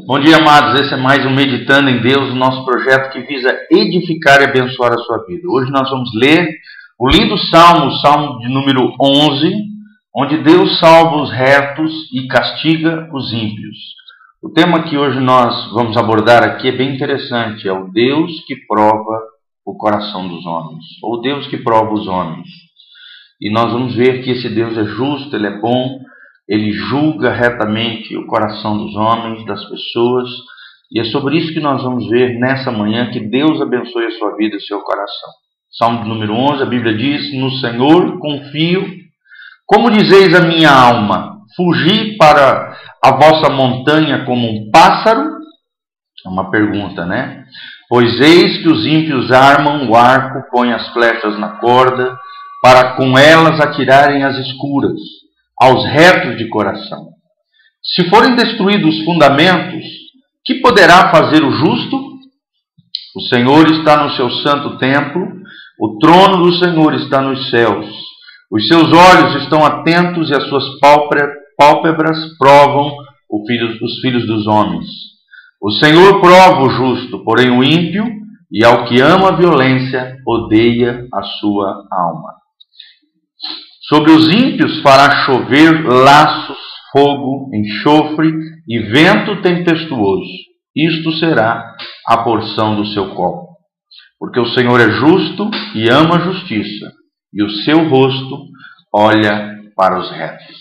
Bom dia, amados. Esse é mais um Meditando em Deus, o nosso projeto que visa edificar e abençoar a sua vida. Hoje nós vamos ler o lindo Salmo, o Salmo de número 11, onde Deus salva os retos e castiga os ímpios. O tema que hoje nós vamos abordar aqui é bem interessante, é o Deus que prova o coração dos homens, ou Deus que prova os homens. E nós vamos ver que esse Deus é justo, Ele é bom, Ele julga retamente o coração dos homens, das pessoas, e é sobre isso que nós vamos ver nessa manhã, que Deus abençoe a sua vida e o seu coração. Salmo de número 11, a Bíblia diz: no Senhor confio, como dizeis a minha alma, fugi para a vossa montanha como um pássaro? É uma pergunta, né? Pois eis que os ímpios armam o arco, põem as flechas na corda, para com elas atirarem as escuras, aos retos de coração. Se forem destruídos os fundamentos, que poderá fazer o justo? O Senhor está no seu santo templo, o trono do Senhor está nos céus. Os seus olhos estão atentos e as suas pálpebras provam os filhos dos homens. O Senhor prova o justo, porém o ímpio, e ao que ama a violência, odeia a sua alma. Sobre os ímpios fará chover laços, fogo, enxofre e vento tempestuoso. Isto será a porção do seu copo. Porque o Senhor é justo e ama a justiça, e o seu rosto olha para os retos.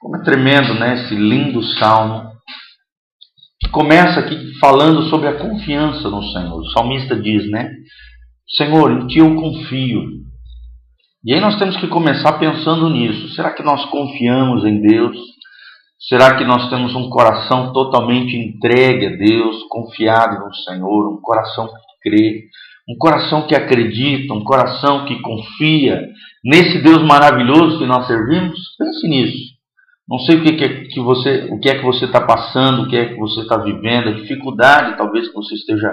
Como é tremendo, né, esse lindo salmo, que começa aqui falando sobre a confiança no Senhor. O salmista diz, né, Senhor, em Ti eu confio. E aí nós temos que começar pensando nisso. Será que nós confiamos em Deus? Será que nós temos um coração totalmente entregue a Deus, confiado no Senhor, um coração que crê, um coração que acredita, um coração que confia nesse Deus maravilhoso que nós servimos? Pense nisso. Não sei o que é que você está passando, o que é que você está vivendo, a dificuldade talvez que você esteja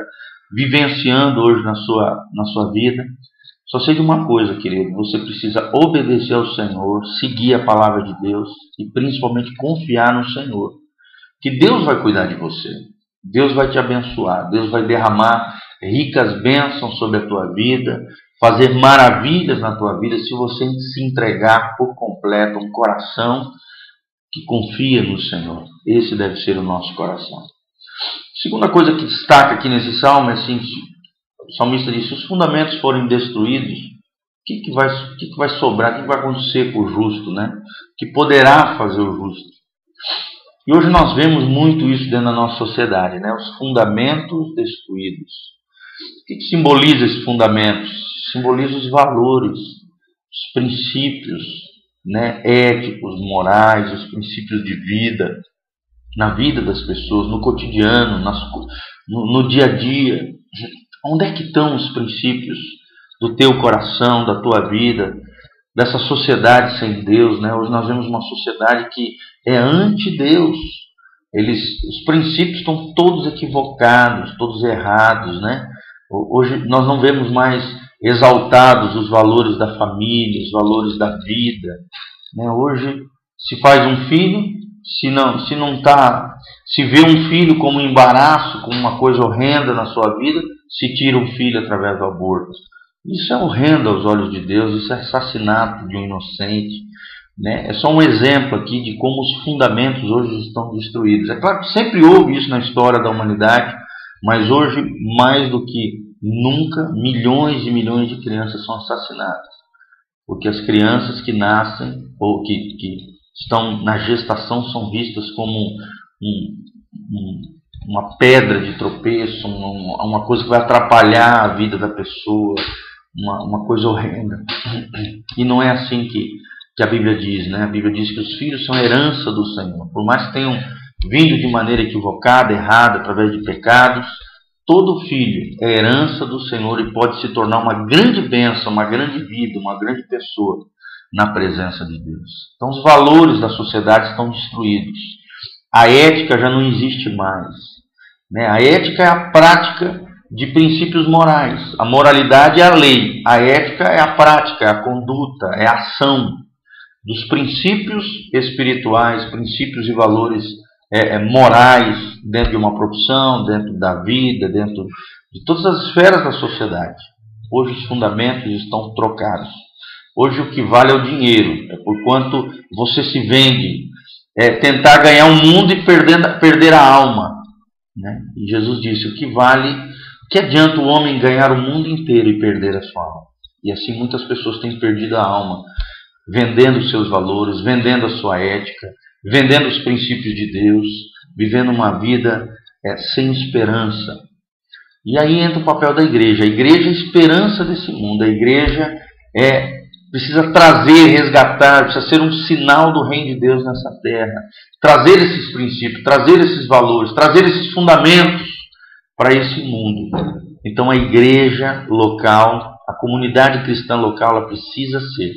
vivenciando hoje na sua vida. Só sei de uma coisa, querido, você precisa obedecer ao Senhor, seguir a palavra de Deus e principalmente confiar no Senhor. Que Deus vai cuidar de você, Deus vai te abençoar, Deus vai derramar ricas bênçãos sobre a tua vida, fazer maravilhas na tua vida se você se entregar por completo, um coração que confia no Senhor. Esse deve ser o nosso coração. Segunda coisa que destaca aqui nesse salmo é assim: o salmista diz: se os fundamentos forem destruídos, o que vai sobrar? O que vai acontecer com o justo, né? O que poderá fazer o justo? E hoje nós vemos muito isso dentro da nossa sociedade, né? Os fundamentos destruídos. O que simboliza esses fundamentos? Simboliza os valores, os princípios, né, éticos, morais, os princípios de vida, na vida das pessoas, no cotidiano, no dia a dia. Onde é que estão os princípios do teu coração, da tua vida, dessa sociedade sem Deus, né? Hoje nós vemos uma sociedade que é anti-Deus. Os princípios estão todos equivocados, todos errados, né? Hoje nós não vemos mais exaltados os valores da família, os valores da vida, né? Hoje se faz um filho, se vê um filho como um embaraço, como uma coisa horrenda na sua vida, se tira um filho através do aborto. Isso é horrendo aos olhos de Deus, isso é assassinato de um inocente, né? É só um exemplo aqui de como os fundamentos hoje estão destruídos. É claro que sempre houve isso na história da humanidade, mas hoje, mais do que nunca, milhões e milhões de crianças são assassinadas. Porque as crianças que nascem ou que estão na gestação são vistas como uma pedra de tropeço, uma coisa que vai atrapalhar a vida da pessoa, uma coisa horrenda. E não é assim que a Bíblia diz, né? A Bíblia diz que os filhos são herança do Senhor. Por mais que tenham vindo de maneira equivocada, errada, através de pecados, todo filho é herança do Senhor e pode se tornar uma grande bênção, uma grande vida, uma grande pessoa na presença de Deus. Então os valores da sociedade estão destruídos. A ética já não existe mais, né? A ética é a prática de princípios morais. A moralidade é a lei. A ética é a prática, é a conduta, é a ação dos princípios espirituais, princípios e valores morais dentro de uma profissão, dentro da vida, dentro de todas as esferas da sociedade. Hoje os fundamentos estão trocados. Hoje o que vale é o dinheiro, é por quanto você se vende, tentar ganhar o mundo e perder a alma, né? E Jesus disse, o que adianta o homem ganhar o mundo inteiro e perder a sua alma? E assim muitas pessoas têm perdido a alma, vendendo os seus valores, vendendo a sua ética, vendendo os princípios de Deus, vivendo uma vida sem esperança. E aí entra o papel da igreja. A igreja é a esperança desse mundo. A igreja precisa trazer, resgatar, precisa ser um sinal do reino de Deus nessa terra. Trazer esses princípios, trazer esses valores, trazer esses fundamentos para esse mundo. Então a igreja local, a comunidade cristã local, ela precisa ser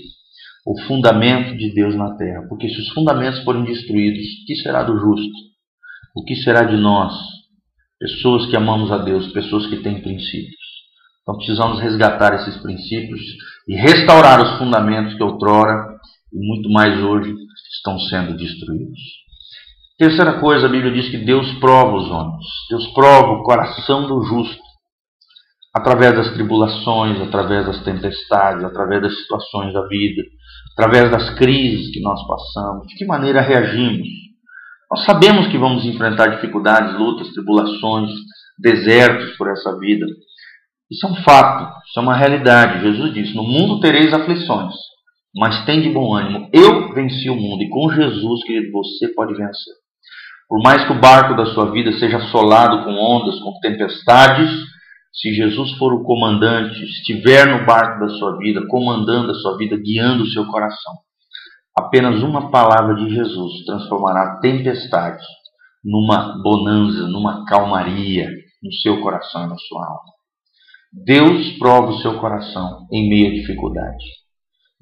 o fundamento de Deus na terra. Porque se os fundamentos forem destruídos, o que será do justo? O que será de nós? Pessoas que amamos a Deus, pessoas que têm princípios. Então precisamos resgatar esses princípios e restaurar os fundamentos que outrora e muito mais hoje estão sendo destruídos. Terceira coisa, a Bíblia diz que Deus prova os homens. Deus prova o coração do justo através das tribulações, através das tempestades, através das situações da vida, através das crises que nós passamos. De que maneira reagimos? Nós sabemos que vamos enfrentar dificuldades, lutas, tribulações, desertos por essa vida. Isso é um fato, isso é uma realidade. Jesus disse, no mundo tereis aflições, mas tem de bom ânimo. Eu venci o mundo e com Jesus, querido, você pode vencer. Por mais que o barco da sua vida seja assolado com ondas, com tempestades, se Jesus for o comandante, estiver no barco da sua vida, comandando a sua vida, guiando o seu coração, apenas uma palavra de Jesus transformará a tempestade numa bonança, numa calmaria no seu coração e na sua alma. Deus prova o seu coração em meio à dificuldade.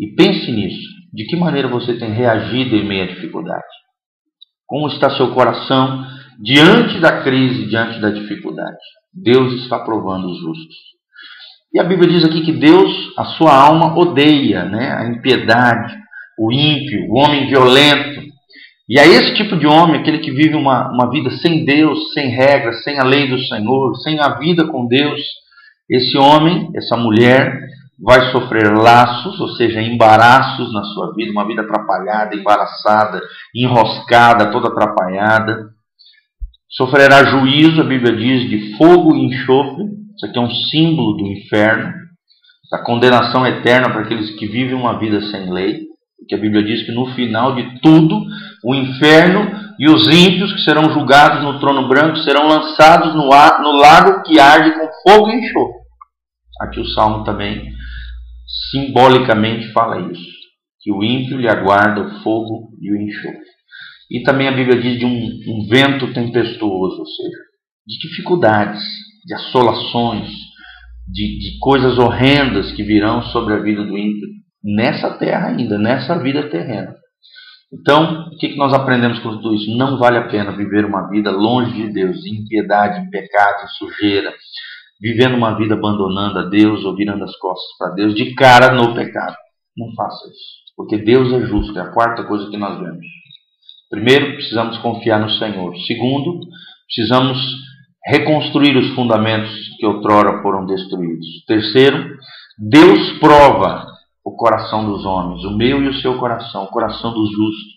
E pense nisso. De que maneira você tem reagido em meio à dificuldade? Como está seu coração diante da crise, diante da dificuldade? Deus está provando os justos. E a Bíblia diz aqui que Deus, a sua alma, odeia, né, a impiedade, o ímpio, o homem violento. E a esse tipo de homem, aquele que vive uma vida sem Deus, sem regras, sem a lei do Senhor, sem a vida com Deus, esse homem, essa mulher, vai sofrer laços, ou seja, embaraços na sua vida, uma vida atrapalhada, embaraçada, enroscada, toda atrapalhada. Sofrerá juízo, a Bíblia diz, de fogo e enxofre. Isso aqui é um símbolo do inferno, da condenação eterna para aqueles que vivem uma vida sem lei. Porque a Bíblia diz que no final de tudo, o inferno e os ímpios que serão julgados no trono branco serão lançados no lago que arde com fogo e enxofre. Aqui o Salmo também simbolicamente fala isso, que o ímpio lhe aguarda o fogo e o enxofre. E também a Bíblia diz de um vento tempestuoso, ou seja, de dificuldades, de assolações, de coisas horrendas que virão sobre a vida do ímpio, nessa terra ainda, nessa vida terrena. Então, o que nós aprendemos com tudo isso? Não vale a pena viver uma vida longe de Deus, em impiedade, em pecado, em sujeira, vivendo uma vida abandonando a Deus ou virando as costas para Deus, de cara no pecado. Não faça isso, porque Deus é justo, é a quarta coisa que nós vemos. Primeiro, precisamos confiar no Senhor. Segundo, precisamos reconstruir os fundamentos que outrora foram destruídos. Terceiro, Deus prova o coração dos homens, o meu e o seu coração, o coração dos justos.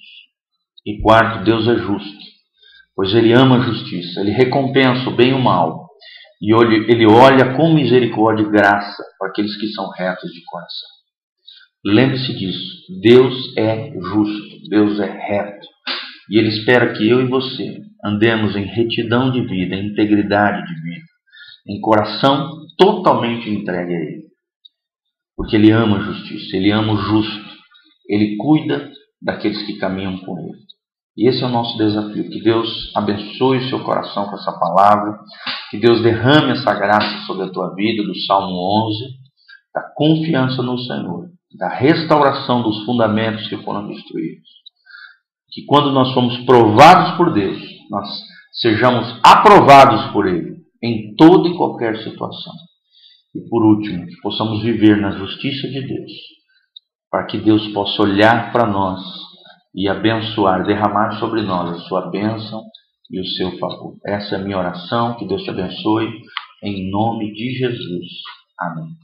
E quarto, Deus é justo, pois Ele ama a justiça, Ele recompensa o bem e o mal, e Ele olha com misericórdia e graça para aqueles que são retos de coração. Lembre-se disso, Deus é justo, Deus é reto, e Ele espera que eu e você andemos em retidão de vida, em integridade de vida, em coração totalmente entregue a Ele. Porque Ele ama a justiça, Ele ama o justo, Ele cuida daqueles que caminham com Ele. E esse é o nosso desafio, que Deus abençoe o seu coração com essa palavra, que Deus derrame essa graça sobre a tua vida, do Salmo 11, da confiança no Senhor, da restauração dos fundamentos que foram destruídos. Que quando nós somos provados por Deus, nós sejamos aprovados por Ele em toda e qualquer situação. E por último, que possamos viver na justiça de Deus, para que Deus possa olhar para nós e abençoar, derramar sobre nós a sua bênção e o seu favor. Essa é a minha oração, que Deus te abençoe, em nome de Jesus. Amém.